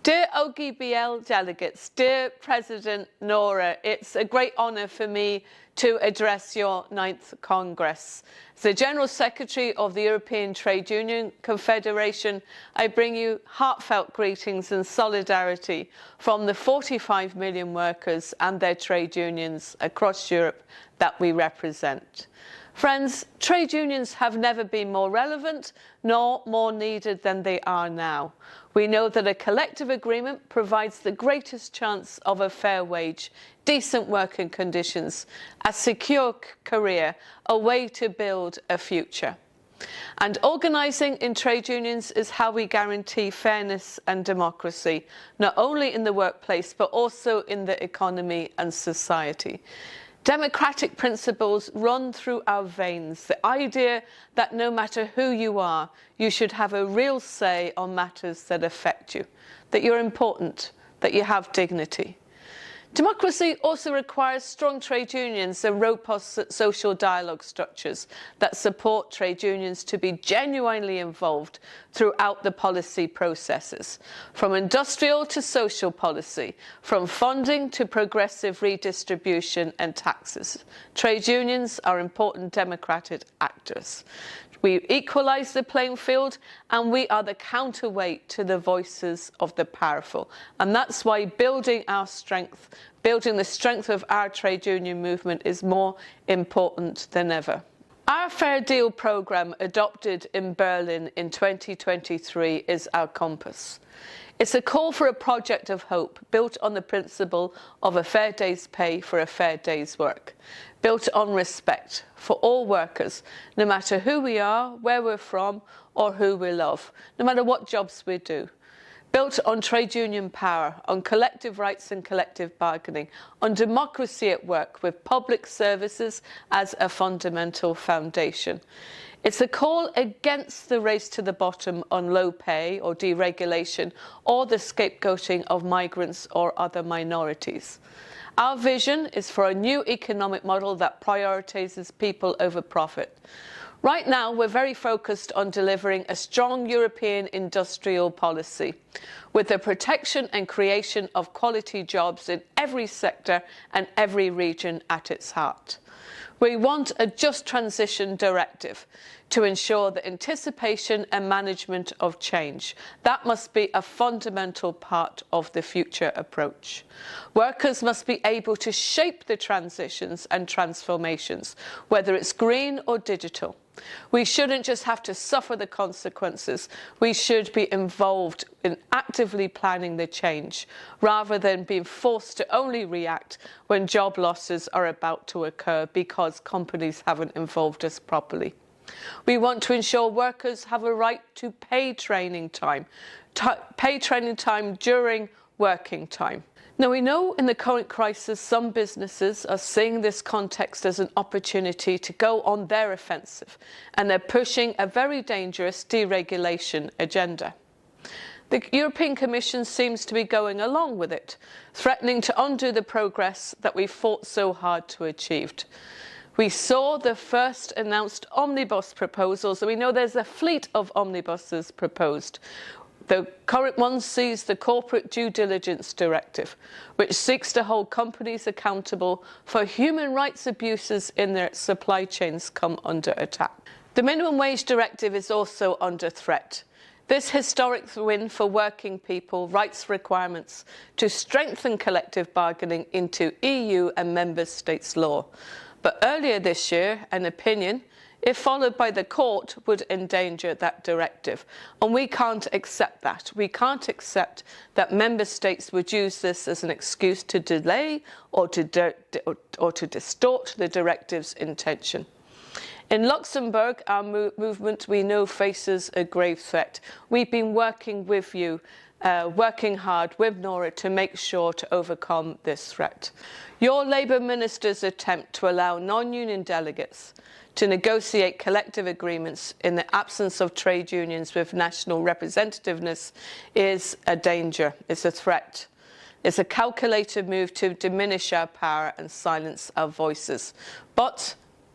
Dear OGBL delegates, dear President Nora, it's a great honour for me to address your 9th Congress. As the General Secretary of the European Trade Union Confédération, I bring you heartfelt greetings and solidarity from the 45 million workers and their trade unions across Europe that we represent. Friends, trade unions have never been more relevant nor more needed than they are now. We know that a collective agreement provides the greatest chance of a fair wage, decent working conditions, a secure career, a way to build a future. And organising in trade unions is how we guarantee fairness and democracy, not only in the workplace but also in the economy and society. Democratic principles run through our veins. The idea that no matter who you are, you should have a real say on matters that affect you, that you're important, that you have dignity. Democracy also requires strong trade unions and robust social dialogue structures that support trade unions to be genuinely involved throughout the policy processes, from industrial to social policy, from funding to progressive redistribution and taxes. Trade unions are important democratic actors. We equalise the playing field and we are the counterweight to the voices of the powerful. And that's why building the strength of our trade union movement is more important than ever. Our Fair Deal programme, adopted in Berlin in 2023, is our compass. It's a call for a project of hope built on the principle of a fair day's pay for a fair day's work, built on respect for all workers, no matter who we are, where we're from, or who we love, no matter what jobs we do. Built on trade union power, on collective rights and collective bargaining, on democracy at work with public services as a fundamental foundation. It's a call against the race to the bottom on low pay or deregulation or the scapegoating of migrants or other minorities. Our vision is for a new economic model that prioritises people over profit. Right now, we're very focused on delivering a strong European industrial policy with the protection and creation of quality jobs in every sector and every region at its heart. We want a just transition directive to ensure the anticipation and management of change. That must be a fundamental part of the future approach. Workers must be able to shape the transitions and transformations, whether it's green or digital. We shouldn't just have to suffer the consequences. We should be involved in actively planning the change, rather than being forced to only react when job losses are about to occur because companies haven't involved us properly. We want to ensure workers have a right to paid training time during working time. Now, we know in the current crisis some businesses are seeing this context as an opportunity to go on their offensive, and they're pushing a very dangerous deregulation agenda. The European Commission seems to be going along with it, threatening to undo the progress that we fought so hard to achieve. We saw the first announced omnibus proposals, and we know there's a fleet of omnibuses proposed. The current one sees the Corporate Due Diligence Directive, which seeks to hold companies accountable for human rights abuses in their supply chains come under attack. The Minimum Wage Directive is also under threat. This historic win for working people writes requirements to strengthen collective bargaining into EU and member states' law. But earlier this year, an opinion, if followed by the court, would endanger that directive. And we can't accept that. We can't accept that member states would use this as an excuse to delay or to distort the directive's intention. In Luxembourg, our movement, we know, faces a grave threat. We've been working with you, working hard with Nora to make sure to overcome this threat. Your Labour minister's attempt to allow non-union delegates to negotiate collective agreements in the absence of trade unions with national representativeness is a danger, it's a threat. It's a calculated move to diminish our power and silence our voices. But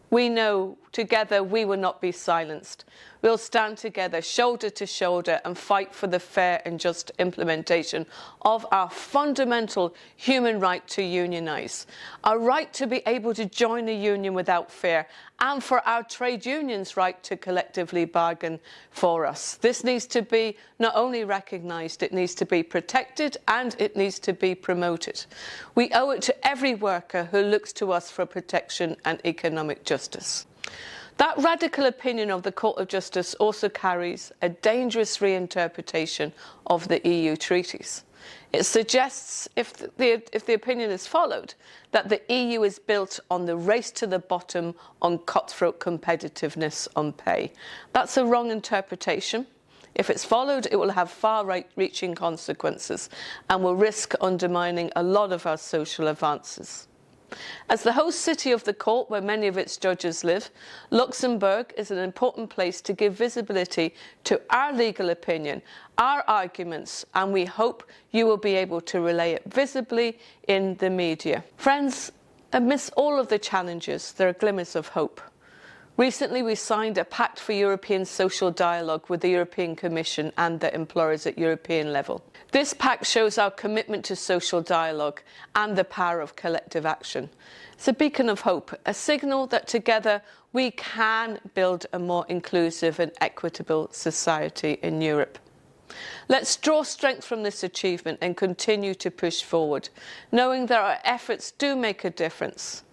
we know together we will not be silenced. we'll stand together, shoulder to shoulder, and fight for the fair and just implementation of our fundamental human right to unionize, our right to be able to join a union without fear, and for our trade unions' right to collectively bargain for us. This needs to be not only recognised, it needs to be protected and it needs to be promoted. We owe it to every worker who looks to us for protection and economic justice. That radical opinion of the Court of Justice also carries a dangerous reinterpretation of the EU treaties. It suggests, if the opinion is followed, that the EU is built on the race to the bottom on cutthroat competitiveness on pay. That's a wrong interpretation. If it's followed, it will have far-reaching consequences and will risk undermining a lot of our social advances. As the host city of the court, where many of its judges live, Luxembourg is an important place to give visibility to our legal opinion, our arguments, and we hope you will be able to relay it visibly in the media. Friends, amidst all of the challenges, there are glimmers of hope. Recently, we signed a Pact for European Social Dialogue with the European Commission and the employers at European level. This pact shows our commitment to social dialogue and the power of collective action. It's a beacon of hope, a signal that together we can build a more inclusive and equitable society in Europe. Let's draw strength from this achievement and continue to push forward, knowing that our efforts do make a difference.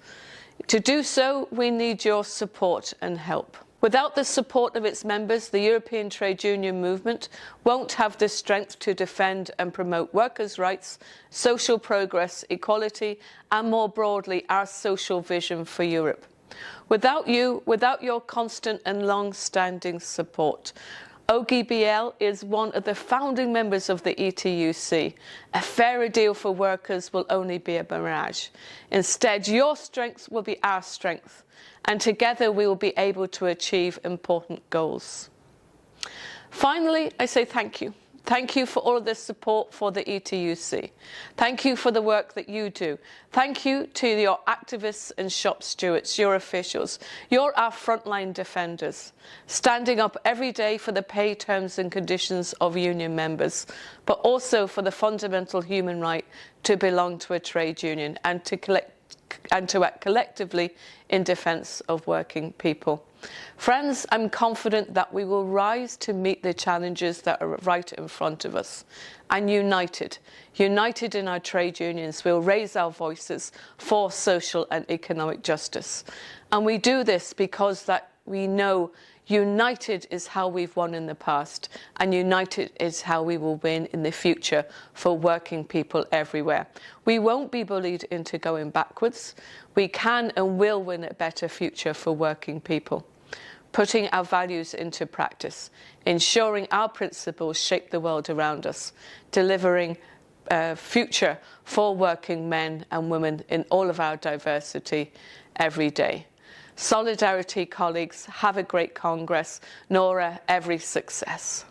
To do so, we need your support and help. Without the support of its members, the European trade union movement won't have the strength to defend and promote workers' rights, social progress, equality, and more broadly, our social vision for Europe. Without you, without your constant and long-standing support, OGBL is one of the founding members of the ETUC. A fairer deal for workers will only be a mirage. Instead, your strength will be our strength, and together we will be able to achieve important goals. Finally, I say thank you. Thank you for all of the support for the ETUC. Thank you for the work that you do. Thank you to your activists and shop stewards, your officials. You're our frontline defenders, standing up every day for the pay terms and conditions of union members, but also for the fundamental human right to belong to a trade union and to act collectively in defence of working people. Friends, I'm confident that we will rise to meet the challenges that are right in front of us. And united in our trade unions, we'll raise our voices for social and economic justice. And we do this because that we know united is how we've won in the past, and united is how we will win in the future for working people everywhere. We won't be bullied into going backwards. We can and will win a better future for working people. Putting our values into practice, ensuring our principles shape the world around us, delivering a future for working men and women in all of our diversity every day. Solidarity, colleagues. Have a great Congress. Nora, every success.